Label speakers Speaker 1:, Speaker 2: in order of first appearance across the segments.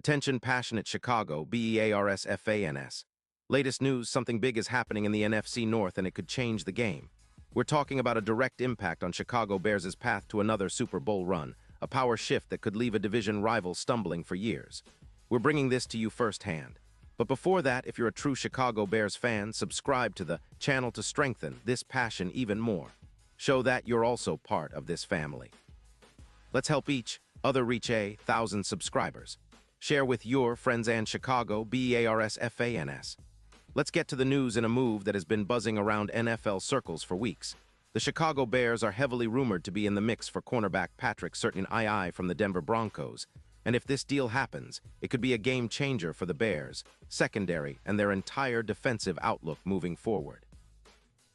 Speaker 1: Attention passionate Chicago, Bears fans. Latest news, something big is happening in the NFC North and it could change the game. We're talking about a direct impact on Chicago Bears' path to another Super Bowl run, a power shift that could leave a division rival stumbling for years. We're bringing this to you firsthand. But before that, if you're a true Chicago Bears fan, subscribe to the channel to strengthen this passion even more. Show that you're also part of this family. Let's help each other reach 1,000 subscribers. Share with your friends and Chicago Bears fans. Let's get to the news in a move that has been buzzing around NFL circles for weeks. The Chicago Bears are heavily rumored to be in the mix for cornerback Patrick Surtain from the Denver Broncos. And if this deal happens, it could be a game changer for the Bears, secondary, and their entire defensive outlook moving forward.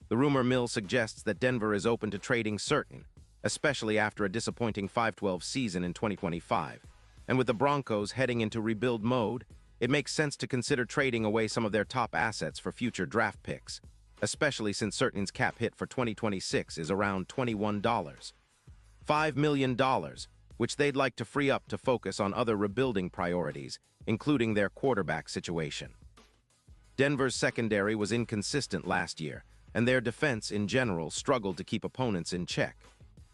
Speaker 1: The rumor mill suggests that Denver is open to trading Surtain, especially after a disappointing 5-12 season in 2025. And with the Broncos heading into rebuild mode, it makes sense to consider trading away some of their top assets for future draft picks, especially since Surtain's cap hit for 2026 is around $5 million, which they'd like to free up to focus on other rebuilding priorities, including their quarterback situation. Denver's secondary was inconsistent last year, and their defense in general struggled to keep opponents in check.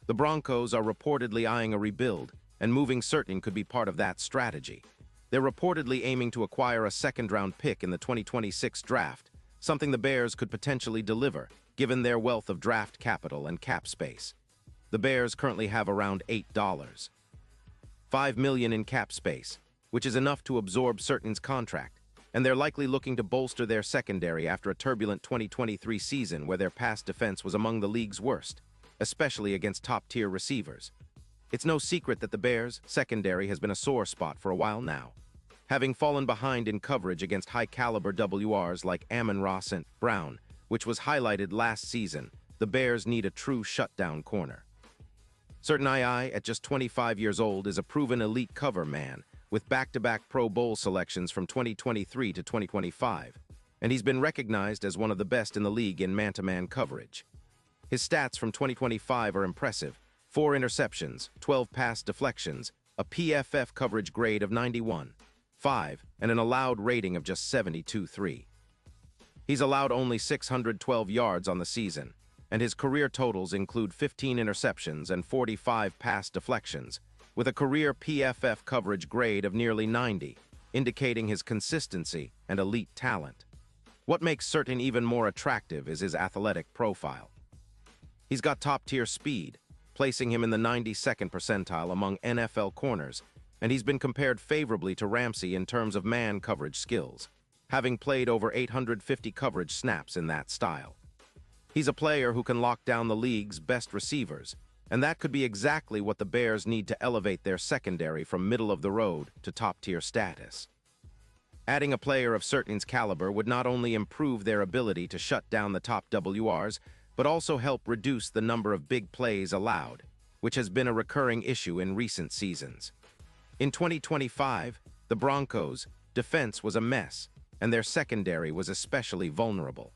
Speaker 1: The Broncos are reportedly eyeing a rebuild, and moving Surtain could be part of that strategy. They're reportedly aiming to acquire a second-round pick in the 2026 draft, something the Bears could potentially deliver, given their wealth of draft capital and cap space. The Bears currently have around $5 million in cap space, which is enough to absorb Surtain's contract, and they're likely looking to bolster their secondary after a turbulent 2023 season where their pass defense was among the league's worst, especially against top-tier receivers. It's no secret that the Bears' secondary has been a sore spot for a while now. Having fallen behind in coverage against high-caliber WRs like Amon-Ra St. Brown, which was highlighted last season, the Bears need a true shutdown corner. Surtain, at just 25 years old, is a proven elite cover man, with back-to-back Pro Bowl selections from 2023 to 2025, and he's been recognized as one of the best in the league in man-to-man coverage. His stats from 2025 are impressive: 4 interceptions, 12 pass deflections, a PFF coverage grade of 91.5, and an allowed rating of just 72.3. He's allowed only 612 yards on the season, and his career totals include 15 interceptions and 45 pass deflections, with a career PFF coverage grade of nearly 90, indicating his consistency and elite talent. What makes Surtain even more attractive is his athletic profile. He's got top-tier speed, placing him in the 92nd percentile among NFL corners, and he's been compared favorably to Ramsey in terms of man coverage skills, having played over 850 coverage snaps in that style. He's a player who can lock down the league's best receivers, and that could be exactly what the Bears need to elevate their secondary from middle-of-the-road to top-tier status. Adding a player of Surtain's caliber would not only improve their ability to shut down the top WRs, but also help reduce the number of big plays allowed, which has been a recurring issue in recent seasons. In 2025, the Broncos' defense was a mess, and their secondary was especially vulnerable.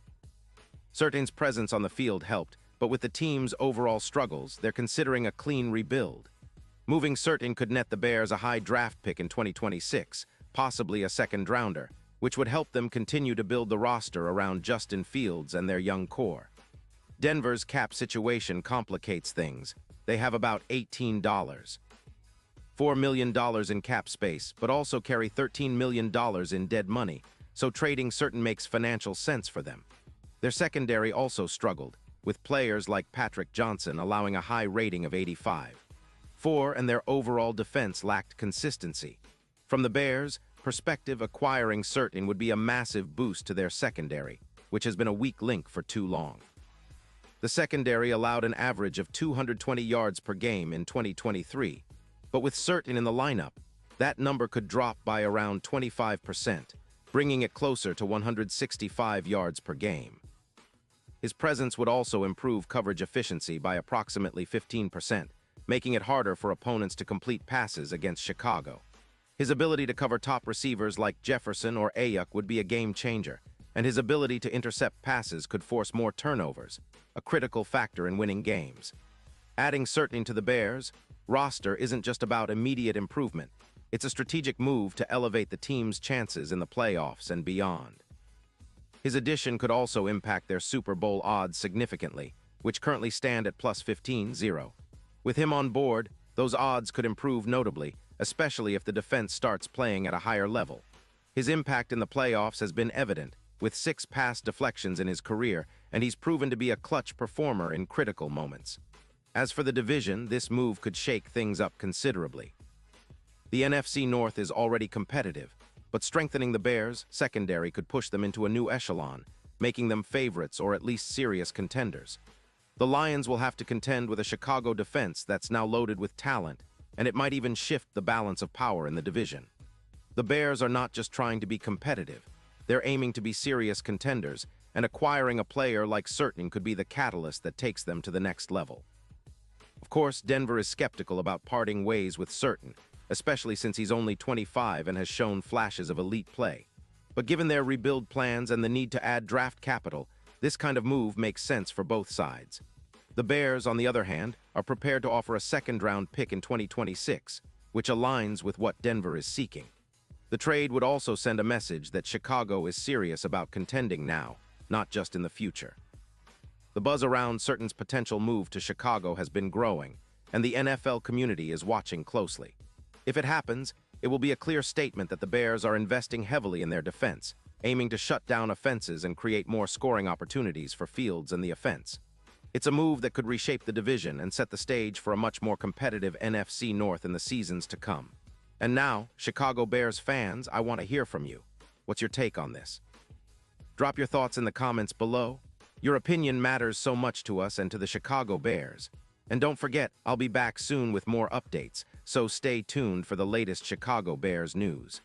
Speaker 1: Surtain's presence on the field helped, but with the team's overall struggles, they're considering a clean rebuild. Moving Surtain could net the Bears a high draft pick in 2026, possibly a second-rounder, which would help them continue to build the roster around Justin Fields and their young core. Denver's cap situation complicates things. They have about $4 million in cap space, but also carry $13 million in dead money, so trading Surtain makes financial sense for them. Their secondary also struggled, with players like Patrick Johnson allowing a high rating of 85.4, and their overall defense lacked consistency. From the Bears' perspective, acquiring Surtain would be a massive boost to their secondary, which has been a weak link for too long. The secondary allowed an average of 220 yards per game in 2023, but with Surtain in the lineup, that number could drop by around 25%, bringing it closer to 165 yards per game. His presence would also improve coverage efficiency by approximately 15%, making it harder for opponents to complete passes against Chicago. His ability to cover top receivers like Jefferson or Ayuk would be a game changer, and his ability to intercept passes could force more turnovers, a critical factor in winning games. Adding Surtain to the Bears' roster isn't just about immediate improvement. It's a strategic move to elevate the team's chances in the playoffs and beyond. His addition could also impact their Super Bowl odds significantly, which currently stand at plus 15-0. With him on board, those odds could improve notably, especially if the defense starts playing at a higher level. His impact in the playoffs has been evident, with 6 pass deflections in his career, and he's proven to be a clutch performer in critical moments. As for the division, this move could shake things up considerably. The NFC North is already competitive, but strengthening the Bears' secondary could push them into a new echelon, making them favorites or at least serious contenders. The Lions will have to contend with a Chicago defense that's now loaded with talent, and it might even shift the balance of power in the division. The Bears are not just trying to be competitive, they're aiming to be serious contenders, and acquiring a player like Certain could be the catalyst that takes them to the next level. Of course, Denver is skeptical about parting ways with Certain, especially since he's only 25 and has shown flashes of elite play. But given their rebuild plans and the need to add draft capital, this kind of move makes sense for both sides. The Bears, on the other hand, are prepared to offer a second-round pick in 2026, which aligns with what Denver is seeking. The trade would also send a message that Chicago is serious about contending now, not just in the future. The buzz around Certain's potential move to Chicago has been growing, and the NFL community is watching closely. If it happens, it will be a clear statement that the Bears are investing heavily in their defense, aiming to shut down offenses and create more scoring opportunities for Fields and the offense. It's a move that could reshape the division and set the stage for a much more competitive NFC North in the seasons to come. And now, Chicago Bears fans, I want to hear from you. What's your take on this? Drop your thoughts in the comments below. Your opinion matters so much to us and to the Chicago Bears. And don't forget, I'll be back soon with more updates, so stay tuned for the latest Chicago Bears news.